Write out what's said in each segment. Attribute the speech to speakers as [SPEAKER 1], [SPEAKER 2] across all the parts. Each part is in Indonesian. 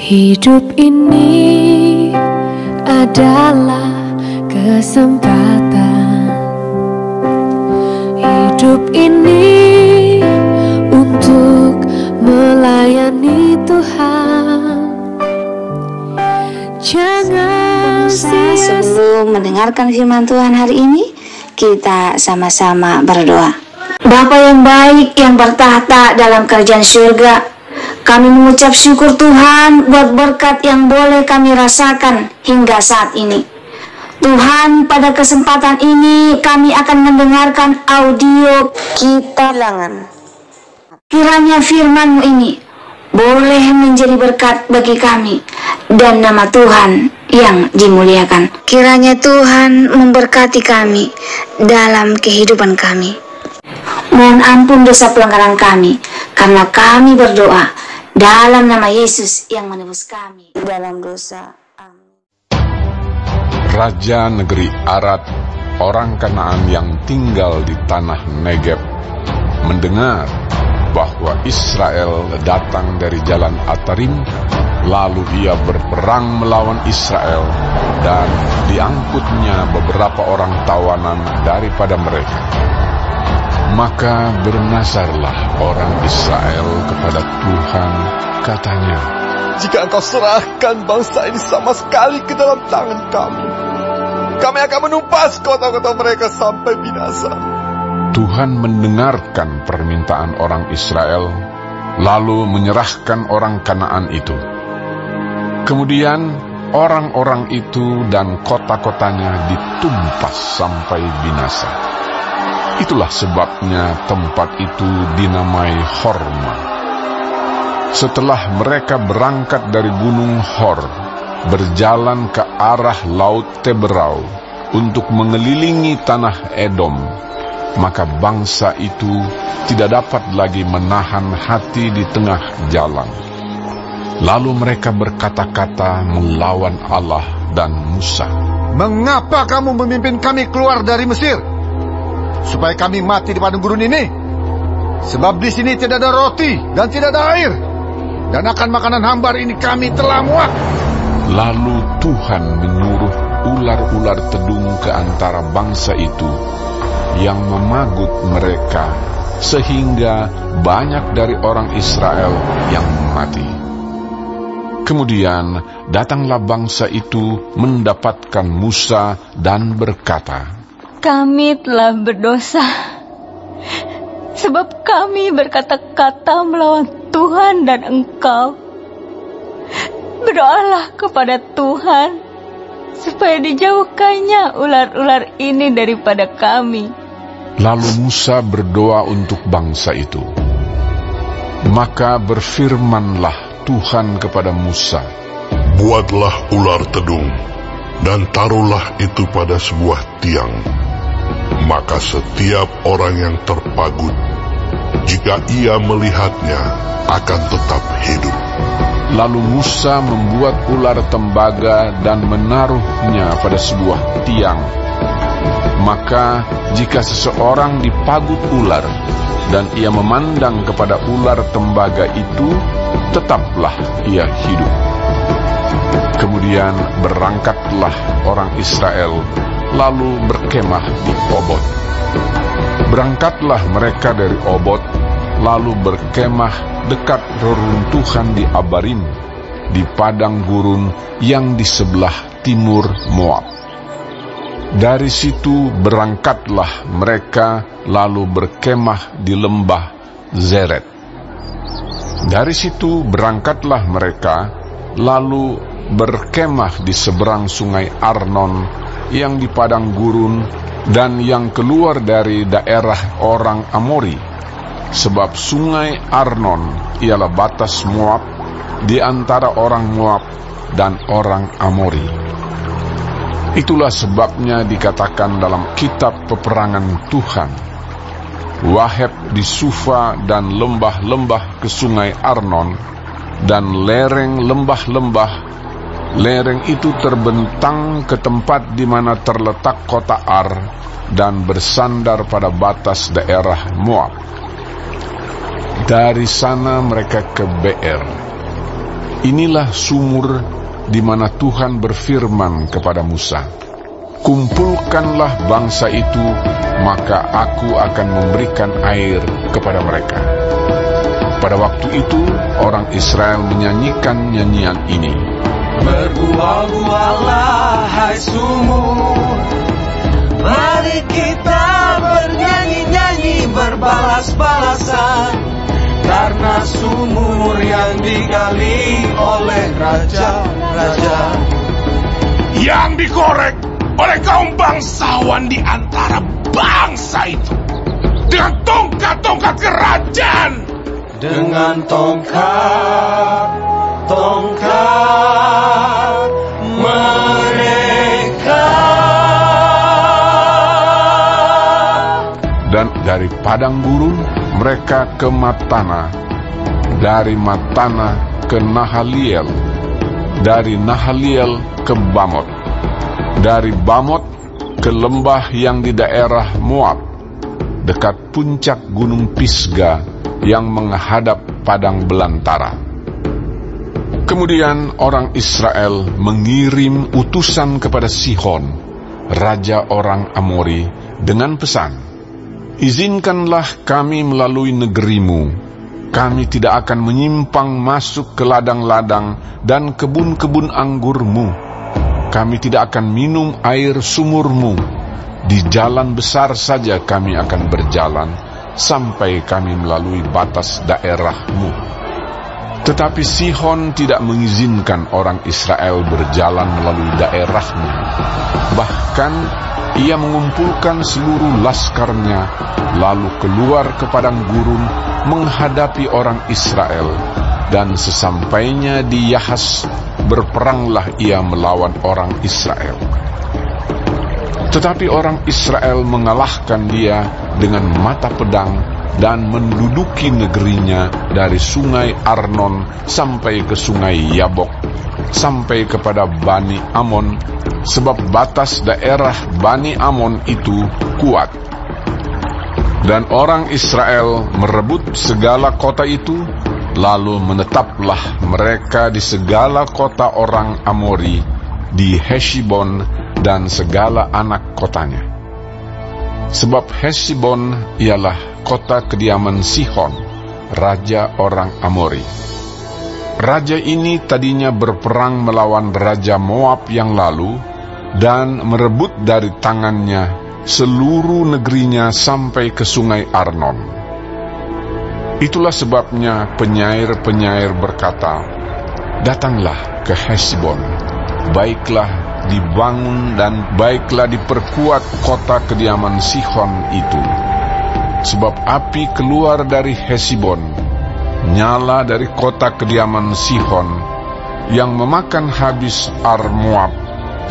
[SPEAKER 1] Hidup ini adalah kesempatan. Hidup ini untuk melayani Tuhan. Jangan sia-sia.
[SPEAKER 2] Sebelum mendengarkan firman Tuhan hari ini, kita sama-sama berdoa. Bapa yang baik yang bertahta dalam kerajaan surga, kami mengucap syukur Tuhan buat berkat yang boleh kami rasakan hingga saat ini. Tuhan, pada kesempatan ini kami akan mendengarkan audio kita bilangan. Kiranya firman-Mu ini boleh menjadi berkat bagi kami dan nama Tuhan yang dimuliakan. Kiranya Tuhan memberkati kami dalam kehidupan kami. Mohon ampun dosa pelanggaran kami, karena kami berdoa dalam nama Yesus yang menebus kami dalam dosa. Amin.
[SPEAKER 3] Raja negeri Arad, orang Kanaan yang tinggal di tanah Negeb, mendengar bahwa Israel datang dari jalan Atarim, lalu ia berperang melawan Israel, dan diangkutnya beberapa orang tawanan daripada mereka. Maka bernazarlah orang Israel kepada Tuhan, katanya,
[SPEAKER 4] "Jika engkau serahkan bangsa ini sama sekali ke dalam tangan kami, kami akan menumpas kota-kota mereka sampai binasa."
[SPEAKER 3] Tuhan mendengarkan permintaan orang Israel, lalu menyerahkan orang Kanaan itu. Kemudian orang-orang itu dan kota-kotanya ditumpas sampai binasa. Itulah sebabnya tempat itu dinamai Horma. Setelah mereka berangkat dari gunung Hor, berjalan ke arah Laut Teberau untuk mengelilingi tanah Edom, maka bangsa itu tidak dapat lagi menahan hati di tengah jalan. Lalu mereka berkata-kata melawan Allah dan Musa.
[SPEAKER 5] "Mengapa kamu memimpin kami keluar dari Mesir, supaya kami mati di padang gurun ini? Sebab di sini tidak ada roti dan tidak ada air, dan akan makanan hambar ini kami telah muak."
[SPEAKER 3] Lalu Tuhan menyuruh ular-ular tedung ke antara bangsa itu yang memagut mereka, sehingga banyak dari orang Israel yang mati. Kemudian datanglah bangsa itu mendapatkan Musa dan berkata,
[SPEAKER 6] "Kami telah berdosa, sebab kami berkata-kata melawan Tuhan dan Engkau. Berdoalah kepada Tuhan, supaya dijauhkannya ular-ular ini daripada kami."
[SPEAKER 3] Lalu Musa berdoa untuk bangsa itu. Maka berfirmanlah Tuhan kepada Musa,
[SPEAKER 7] "Buatlah ular tedung, dan taruhlah itu pada sebuah tiang. Maka setiap orang yang terpagut, jika ia melihatnya, akan tetap hidup."
[SPEAKER 3] Lalu Musa membuat ular tembaga dan menaruhnya pada sebuah tiang. Maka jika seseorang dipagut ular, dan ia memandang kepada ular tembaga itu, tetaplah ia hidup. Kemudian berangkatlah orang Israel, lalu berkemah di Obot. Berangkatlah mereka dari Obot, lalu berkemah dekat reruntuhan di Abarim, di padang gurun yang di sebelah timur Moab. Dari situ berangkatlah mereka, lalu berkemah di lembah Zeret. Dari situ berangkatlah mereka, lalu berkemah di seberang sungai Arnon yang di padang gurun dan yang keluar dari daerah orang Amori, sebab sungai Arnon ialah batas Moab di antara orang Moab dan orang Amori. Itulah sebabnya dikatakan dalam kitab peperangan Tuhan, Waheb di Sufa dan lembah-lembah ke sungai Arnon, dan lereng lembah-lembah. Lereng itu terbentang ke tempat di mana terletak kota Ar, dan bersandar pada batas daerah Moab. Dari sana mereka ke Beer. Inilah sumur di mana Tuhan berfirman kepada Musa, "Kumpulkanlah bangsa itu, maka aku akan memberikan air kepada mereka." Pada waktu itu, orang Israel menyanyikan nyanyian ini.
[SPEAKER 8] Berbual-buallah hai sumur, mari kita bernyanyi-nyanyi berbalas-balasan, karena sumur yang digali oleh raja-raja,
[SPEAKER 7] yang dikorek oleh kaum bangsawan di antara bangsa itu dengan tongkat-tongkat kerajaan,
[SPEAKER 8] dengan tongkat mereka.
[SPEAKER 3] Dan dari padang gurun mereka ke Matana, dari Matana ke Nahaliel, dari Nahaliel ke Bamot, dari Bamot ke lembah yang di daerah Moab, dekat puncak gunung Pisga yang menghadap padang belantara. Kemudian orang Israel mengirim utusan kepada Sihon, raja orang Amori, dengan pesan, "Izinkanlah kami melalui negerimu. Kami tidak akan menyimpang masuk ke ladang-ladang dan kebun-kebun anggurmu. Kami tidak akan minum air sumurmu. Di jalan besar saja kami akan berjalan sampai kami melalui batas daerahmu." Tetapi Sihon tidak mengizinkan orang Israel berjalan melalui daerahnya. Bahkan ia mengumpulkan seluruh laskarnya, lalu keluar ke padang gurun menghadapi orang Israel, dan sesampainya di Yahas, berperanglah ia melawan orang Israel. Tetapi orang Israel mengalahkan dia dengan mata pedang dan menduduki negerinya dari sungai Arnon sampai ke sungai Yabok, sampai kepada Bani Amon, sebab batas daerah Bani Amon itu kuat. Dan orang Israel merebut segala kota itu, lalu menetaplah mereka di segala kota orang Amori, di Heshbon dan segala anak kotanya. Sebab Heshbon ialah kota kediaman Sihon, raja orang Amori. Raja ini tadinya berperang melawan raja Moab yang lalu dan merebut dari tangannya seluruh negerinya sampai ke sungai Arnon. Itulah sebabnya penyair-penyair berkata, "Datanglah ke Heshbon, baiklah dibangun dan baiklah diperkuat kota kediaman Sihon itu. Sebab api keluar dari Heshbon, nyala dari kota kediaman Sihon, yang memakan habis Ar-Moab,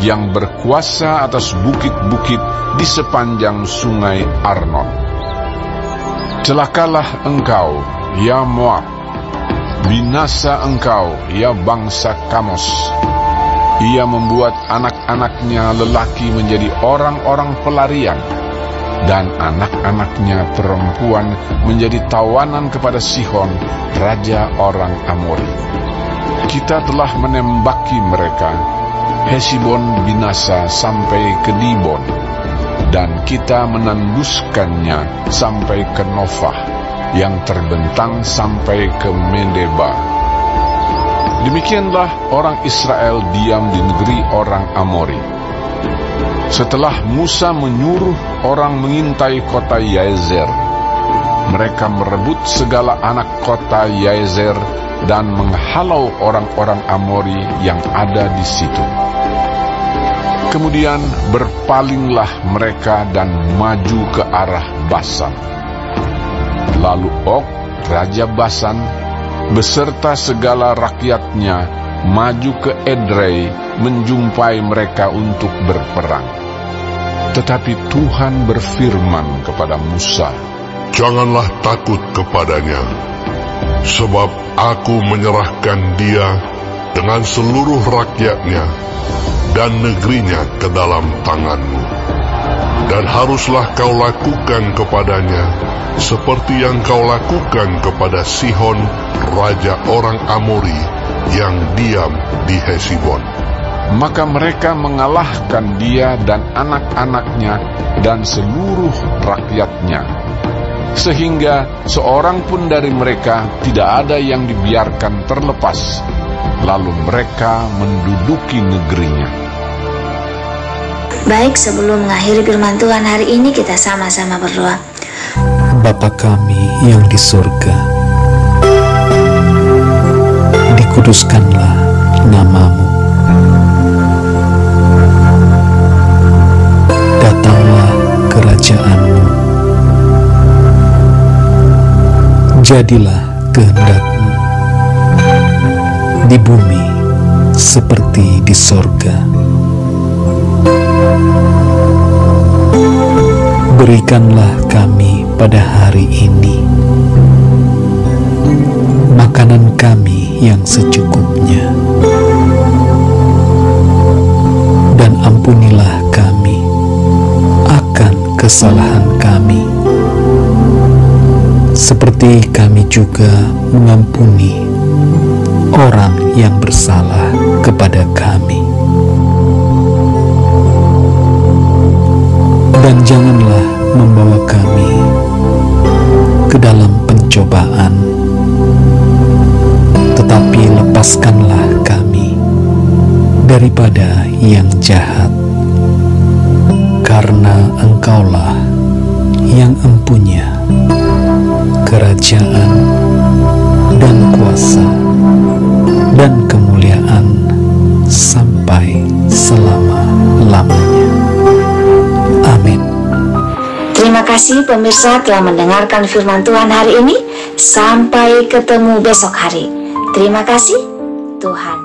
[SPEAKER 3] yang berkuasa atas bukit-bukit di sepanjang sungai Arnon. Celakalah engkau, ya Moab, binasa engkau, ya bangsa Kamos. Ia membuat anak-anaknya lelaki menjadi orang-orang pelarian, dan anak-anaknya perempuan menjadi tawanan kepada Sihon, raja orang Amori. Kita telah menembaki mereka, Heshbon binasa sampai ke Dibon, dan kita menanduskannya sampai ke Nofah, yang terbentang sampai ke Medeba. Demikianlah orang Israel diam di negeri orang Amori. Setelah Musa menyuruh orang mengintai kota Yazer, mereka merebut segala anak kota Yazer dan menghalau orang-orang Amori yang ada di situ. Kemudian berpalinglah mereka dan maju ke arah Basan. Lalu Og, raja Basan, beserta segala rakyatnya maju ke Edrei menjumpai mereka untuk berperang. Tetapi Tuhan berfirman kepada Musa,
[SPEAKER 7] "Janganlah takut kepadanya, sebab aku menyerahkan dia dengan seluruh rakyatnya dan negerinya ke dalam tanganmu. Dan haruslah kau lakukan kepadanya seperti yang kau lakukan kepada Sihon, raja orang Amori, yang diam di Hesibon.
[SPEAKER 3] Maka mereka mengalahkan dia dan anak-anaknya dan seluruh rakyatnya, sehingga seorang pun dari mereka tidak ada yang dibiarkan terlepas. Lalu mereka menduduki negerinya.
[SPEAKER 2] Baik, sebelum mengakhiri firman Tuhan hari ini, kita sama-sama berdoa.
[SPEAKER 9] Bapa kami yang di surga, dikuduskanlah nama-Mu. Datanglah kerajaan-Mu. Jadilah kehendak-Mu di bumi seperti di sorga. Berikanlah kami pada hari ini makanan kami yang secukupnya, dan ampunilah kami akan kesalahan kami, seperti kami juga mengampuni orang yang bersalah kepada kami. Dan janganlah membawa kami ke dalam pencobaan, tetapi lepaskanlah kami daripada yang jahat, karena Engkaulah yang empunya kerajaan dan kuasa dan kemuliaan sampai selama-lamanya. Amin.
[SPEAKER 2] Terima kasih pemirsa telah mendengarkan firman Tuhan hari ini. Sampai ketemu besok hari. Terima kasih. Tuhan